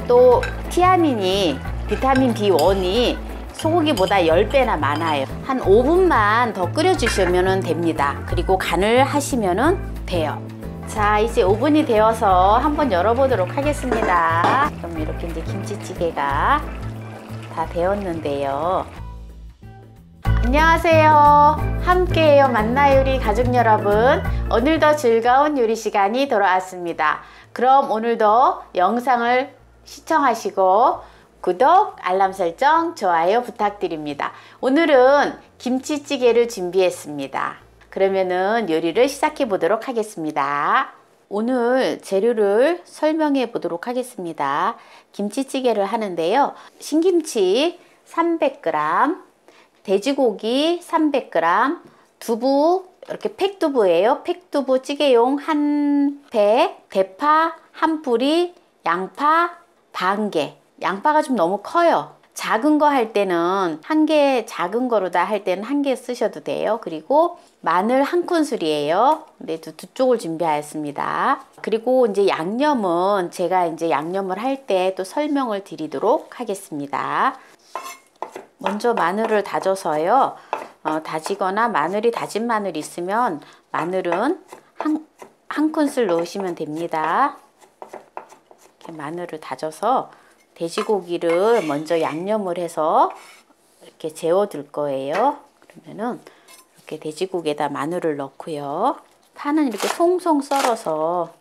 또 티아닌이 비타민 B1이 소고기보다 10배나 많아요. 한 5분만 더 끓여주시면 됩니다. 그리고 간을 하시면 돼요. 자, 이제 5분이 되어서 한번 열어보도록 하겠습니다. 그럼 이렇게 이제 김치찌개가 다 되었는데요. 안녕하세요. 함께해요 만나요리 가족 여러분. 오늘도 즐거운 요리 시간이 돌아왔습니다. 그럼 오늘도 영상을 시청하시고 구독, 알람 설정, 좋아요 부탁드립니다. 오늘은 김치찌개를 준비했습니다. 그러면은 요리를 시작해 보도록 하겠습니다. 오늘 재료를 설명해 보도록 하겠습니다. 김치찌개를 하는데요. 신김치 300g, 돼지고기 300g, 두부, 이렇게 팩두부예요. 팩두부 찌개용 한 팩, 대파 한 뿌리, 양파 반 개. 양파가 좀 너무 커요. 작은 거 할 때는 한 개, 작은 거로 다 할 때는 한 개 쓰셔도 돼요. 그리고 마늘 한 큰술이에요. 네, 두 쪽을 준비하였습니다. 그리고 이제 양념은 제가 이제 양념을 할 때 또 설명을 드리도록 하겠습니다. 먼저 마늘을 다져서요. 다지거나 마늘이 다진 마늘 있으면 마늘은 한 큰술 넣으시면 됩니다. 이렇게 마늘을 다져서 돼지고기를 먼저 양념을 해서 이렇게 재워둘 거예요. 그러면은 이렇게 돼지고기에다 마늘을 넣고요. 파는 이렇게 송송 썰어서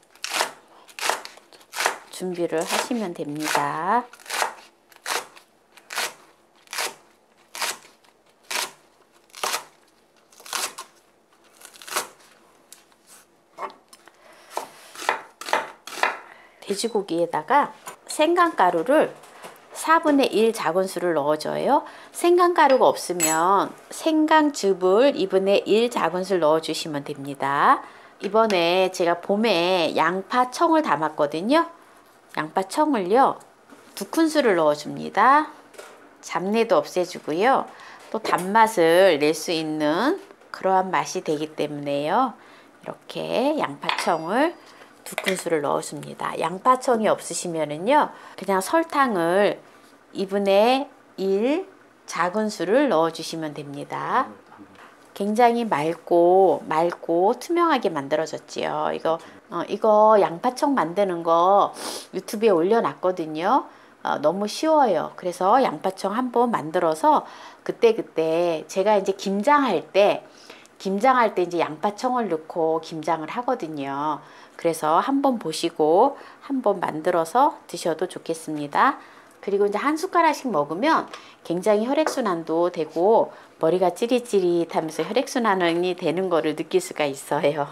준비를 하시면 됩니다. 돼지고기에다가 생강가루를 4분의 1 작은술을 넣어줘요. 생강가루가 없으면 생강즙을 2분의 1 작은술 넣어주시면 됩니다. 이번에 제가 봄에 양파청을 담았거든요. 양파청을요 2큰술을 넣어줍니다. 잡내도 없애주고요. 또 단맛을 낼 수 있는 그러한 맛이 되기 때문에요. 이렇게 양파청을 2큰술을 넣어줍니다. 양파청이 없으시면은요, 그냥 설탕을 2분의 1 작은술을 넣어주시면 됩니다. 굉장히 맑고 투명하게 만들어졌지요. 이거 양파청 만드는 거 유튜브에 올려놨거든요. 너무 쉬워요. 그래서 양파청 한번 만들어서 그때 제가 이제 김장할 때 이제 양파청을 넣고 김장을 하거든요. 그래서 한번 보시고 한번 만들어서 드셔도 좋겠습니다. 그리고 이제 한 숟가락씩 먹으면 굉장히 혈액순환도 되고 머리가 찌릿찌릿하면서 혈액순환이 되는 거를 느낄 수가 있어요.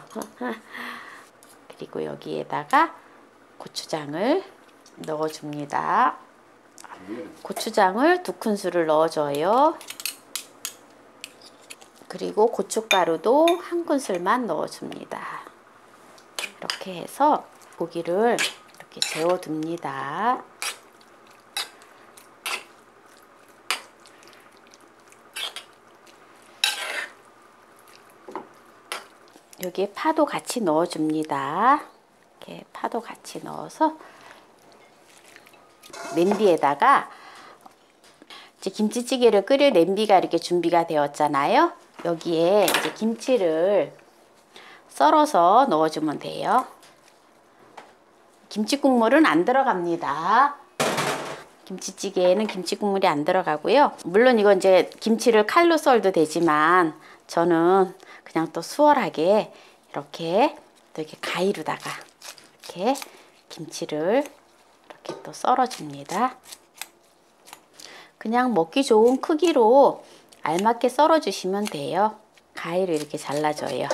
그리고 여기에다가 고추장을 넣어줍니다. 고추장을 2큰술을 넣어줘요. 그리고 고춧가루도 한 큰술만 넣어줍니다. 이렇게 해서 고기를 이렇게 재워둡니다. 여기에 파도 같이 넣어줍니다. 이렇게 파도 같이 넣어서 냄비에다가 이제 김치찌개를 끓일 냄비가 이렇게 준비가 되었잖아요. 여기에 이제 김치를 썰어서 넣어주면 돼요. 김치국물은 안 들어갑니다. 김치찌개에는 김치국물이 안 들어가고요. 물론 이건 이제 김치를 칼로 썰도 되지만 저는 그냥 또 수월하게 이렇게 또 이렇게 가위로다가 이렇게 김치를 이렇게 또 썰어줍니다. 그냥 먹기 좋은 크기로 알맞게 썰어주시면 돼요. 가위로 이렇게 잘라줘요.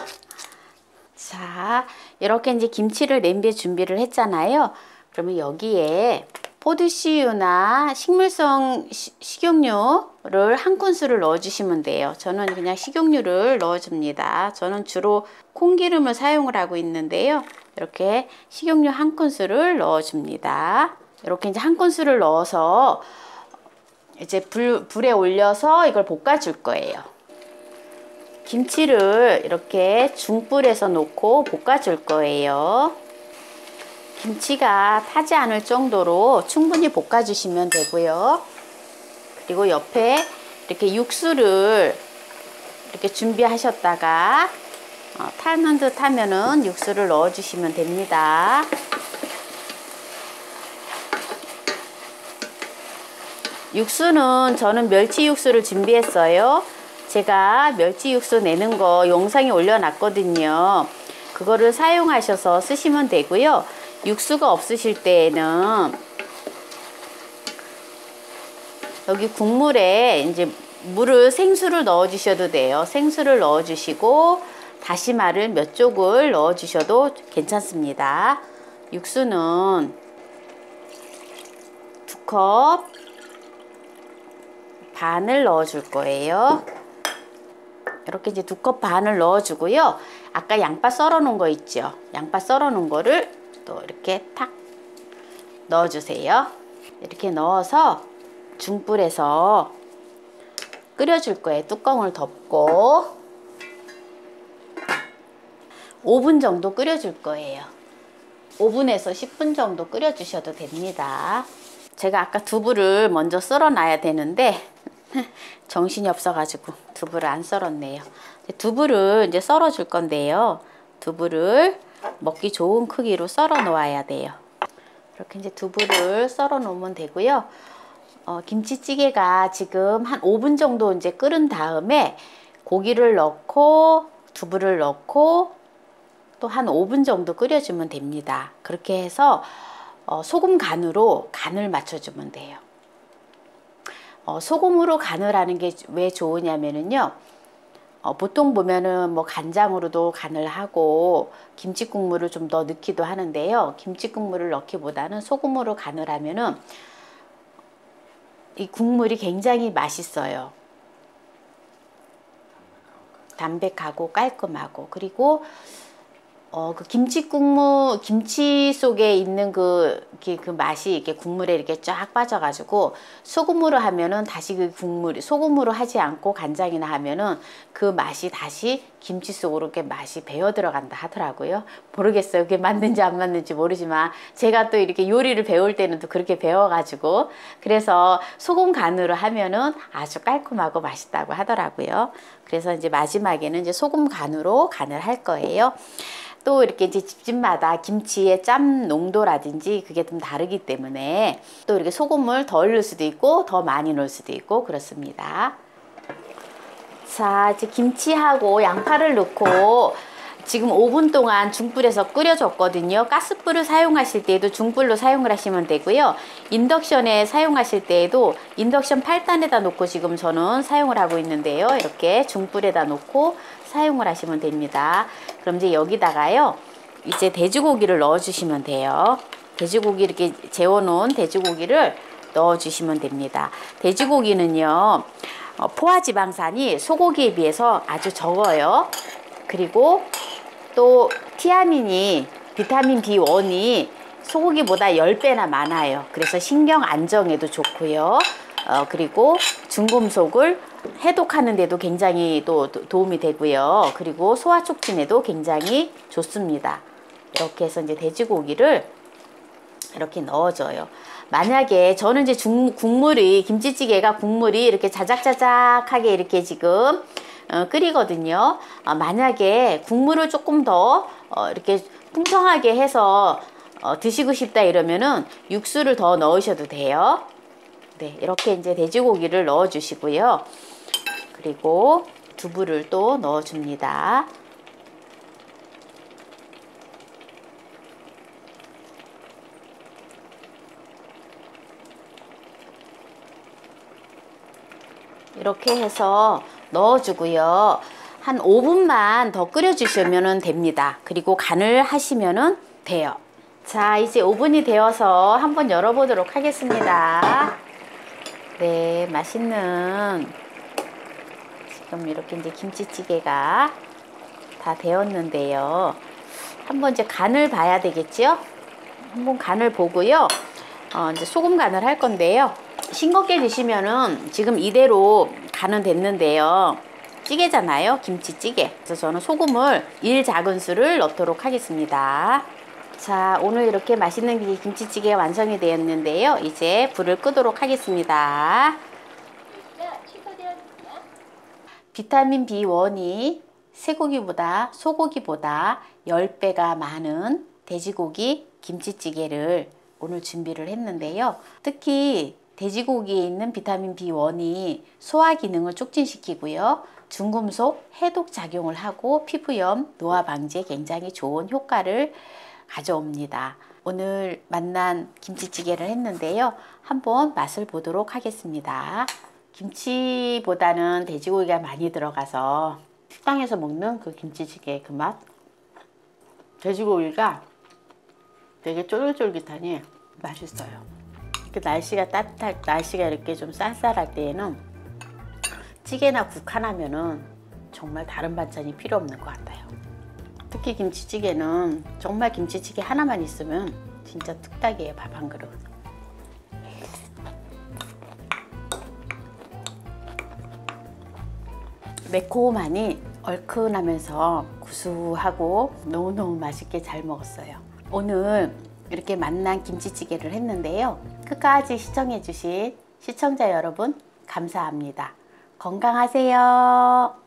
자, 이렇게 이제 김치를 냄비에 준비를 했잖아요. 그러면 여기에 포드씨유나 식물성 식용유를 한 큰술을 넣어주시면 돼요. 저는 그냥 식용유를 넣어줍니다. 저는 주로 콩기름을 사용을 하고 있는데요. 이렇게 식용유 한 큰술을 넣어줍니다. 이렇게 이제 한 큰술을 넣어서 이제 불에 올려서 이걸 볶아줄 거예요. 김치를 이렇게 중불에서 놓고 볶아줄 거예요. 김치가 타지 않을 정도로 충분히 볶아주시면 되고요. 그리고 옆에 이렇게 육수를 이렇게 준비하셨다가 타는 듯 하면은 육수를 넣어 주시면 됩니다. 육수는 저는 멸치 육수를 준비했어요. 제가 멸치 육수 내는 거 영상에 올려놨거든요. 그거를 사용하셔서 쓰시면 되고요. 육수가 없으실 때에는 여기 국물에 이제 생수를 넣어 주셔도 돼요. 생수를 넣어 주시고 다시마를 몇 쪽을 넣어 주셔도 괜찮습니다. 육수는 2컵 반을 넣어 줄 거예요. 이렇게 이제 2컵 반을 넣어 주고요. 아까 양파 썰어 놓은 거 있죠? 양파 썰어 놓은 거를 또 이렇게 탁 넣어 주세요. 이렇게 넣어서 중불에서 끓여 줄 거예요. 뚜껑을 덮고 5분 정도 끓여 줄 거예요. 5분에서 10분 정도 끓여 주셔도 됩니다. 제가 아까 두부를 먼저 썰어 놔야 되는데 정신이 없어 가지고 두부를 안 썰었네요. 두부를 이제 썰어 줄 건데요. 두부를 먹기 좋은 크기로 썰어 놓아야 돼요. 이렇게 이제 두부를 썰어 놓으면 되고요. 김치찌개가 지금 한 5분 정도 이제 끓은 다음에 고기를 넣고 두부를 넣고 또 한 5분 정도 끓여주면 됩니다. 그렇게 해서 소금 간으로 간을 맞춰주면 돼요. 소금으로 간을 하는 게 왜 좋으냐면요. 보통 보면은 뭐 간장으로도 간을 하고 김치 국물을 좀 더 넣기도 하는데요. 김치 국물을 넣기보다는 소금으로 간을 하면은 이 국물이 굉장히 맛있어요. 담백하고 깔끔하고 그리고 그 김치 속에 있는 그 맛이 이렇게 국물에 이렇게 쫙 빠져가지고 소금으로 하면은 다시 그 국물이 소금으로 하지 않고 간장이나 하면은 그 맛이 다시 김치 속으로 이렇게 맛이 배어 들어간다 하더라고요. 모르겠어요. 그게 맞는지 안 맞는지 모르지만 제가 또 이렇게 요리를 배울 때는 또 그렇게 배워가지고 그래서 소금 간으로 하면은 아주 깔끔하고 맛있다고 하더라고요. 그래서 이제 마지막에는 이제 소금 간으로 간을 할 거예요. 또 이렇게 이제 집집마다 김치의 짬 농도라든지 그게 좀 다르기 때문에 또 이렇게 소금을 덜 넣을 수도 있고 더 많이 넣을 수도 있고 그렇습니다. 자, 이제 김치하고 양파를 넣고 지금 5분 동안 중불에서 끓여줬거든요. 가스불을 사용하실 때에도 중불로 사용을 하시면 되고요. 인덕션에 사용하실 때에도 인덕션 8단에다 놓고 지금 저는 사용을 하고 있는데요. 이렇게 중불에다 놓고 사용을 하시면 됩니다. 그럼 이제 여기다가요. 이제 돼지고기를 넣어 주시면 돼요. 돼지고기 이렇게 재워놓은 돼지고기를 넣어 주시면 됩니다. 돼지고기는요. 포화지방산이 소고기에 비해서 아주 적어요. 그리고 또 티아민이 비타민 B1이 소고기보다 10배나 많아요. 그래서 신경 안정에도 좋고요. 그리고 중금속을 해독하는 데도 굉장히 또 도움이 되고요. 그리고 소화 촉진에도 굉장히 좋습니다. 이렇게 해서 이제 돼지고기를 이렇게 넣어줘요. 만약에 저는 이제 김치찌개가 국물이 이렇게 자작자작하게 이렇게 지금 끓이거든요. 만약에 국물을 조금 더 이렇게 풍성하게 해서 드시고 싶다 이러면은 육수를 더 넣으셔도 돼요. 네, 이렇게 이제 돼지고기를 넣어 주시고요. 그리고 두부를 또 넣어 줍니다. 이렇게 해서 넣어주고요. 한 5분만 더 끓여주시면 됩니다. 그리고 간을 하시면 돼요. 자, 이제 5분이 되어서 한번 열어보도록 하겠습니다. 네, 맛있는 지금 이렇게 이제 김치찌개가 다 되었는데요. 한번 이제 간을 봐야 되겠죠? 한번 간을 보고요. 이제 소금 간을 할 건데요. 싱겁게 드시면은 지금 이대로 간은 됐는데요. 찌개잖아요. 김치찌개. 그래서 저는 소금을 1작은술을 넣도록 하겠습니다. 자, 오늘 이렇게 맛있는 김치찌개가 완성이 되었는데요. 이제 불을 끄도록 하겠습니다. 비타민 B1이 소고기보다 10배가 많은 돼지고기 김치찌개를 오늘 준비를 했는데요. 특히 돼지고기에 있는 비타민 B1이 소화 기능을 촉진시키고요. 중금속 해독 작용을 하고 피부염, 노화 방지에 굉장히 좋은 효과를 가져옵니다. 오늘 만난 김치찌개를 했는데요. 한번 맛을 보도록 하겠습니다. 김치보다는 돼지고기가 많이 들어가서 식당에서 먹는 그 김치찌개 그 맛. 돼지고기가 되게 쫄깃쫄깃하니 맛있어요. 이렇게 날씨가 날씨가 이렇게 좀 쌀쌀할 때에는 찌개나 국 하나면은 정말 다른 반찬이 필요 없는 것 같아요. 특히 김치찌개는 정말 김치찌개 하나만 있으면 진짜 뚝딱이에요. 밥 한 그릇. 매콤하니 얼큰하면서 구수하고 너무너무 맛있게 잘 먹었어요. 오늘 이렇게 만난 김치찌개를 했는데요. 끝까지 시청해 주신 시청자 여러분 감사합니다. 건강하세요.